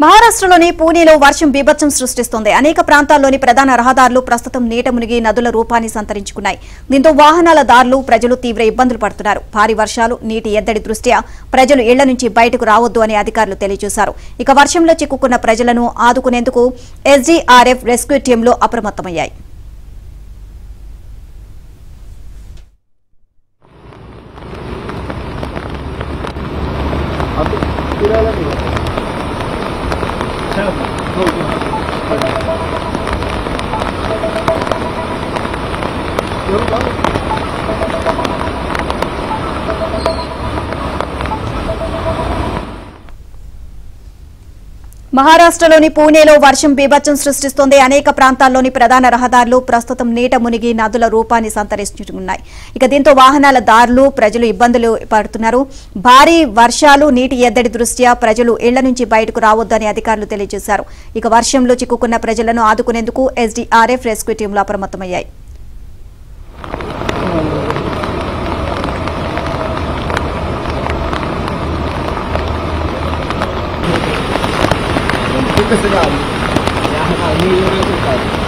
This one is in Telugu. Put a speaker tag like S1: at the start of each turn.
S1: మహారాష్ట్రలోని పూణేలో వర్షం బీభత్సం సృష్టిస్తోంది. అనేక ప్రాంతాల్లోని ప్రధాన రహదారులు ప్రస్తుతం నీట మునిగి నదుల రూపాన్ని సంతరించుకున్నాయి. దీంతో వాహనాల దారులు ప్రజలు తీవ్ర ఇబ్బందులు పడుతున్నారు. భారీ వర్షాలు, నీటి ఎద్దడి దృష్ట్యా ప్రజలు ఇళ్ల నుంచి బయటకు రావద్దు అని అధికారులు తెలియజేశారు. ఇక వర్షంలో చిక్కుకున్న ప్రజలను ఆదుకునేందుకు ఎస్డీఆర్ఎఫ్ రెస్క్యూ టీంలు అప్రమత్తమయ్యాయి. మహారాష్ట్రలోని పూణేలో వర్షం బీభత్సం సృష్టిస్తోంది. అనేక ప్రాంతాల్లోని ప్రధాన రహదారులు ప్రస్తుతం నీట మునిగి నదుల రూపాన్ని సంతరించుకున్నాయి. ఇక దీంతో వాహనాల దారులు ప్రజలు ఇబ్బందులు పడుతున్నారు. భారీ వర్షాలు, నీటి ఎద్దడి దృష్ట్యా ప్రజలు ఇళ్ల నుంచి బయటకు రావద్దని అధికారులు తెలియజేశారు. ఇక వర్షంలో చిక్కుకున్న ప్రజలను ఆదుకునేందుకు ఎస్డీఆర్ఎఫ్ రెస్క్యూ టీంలు అప్రమత్తమయ్యాయి.
S2: Kasi lang, kaya kami yung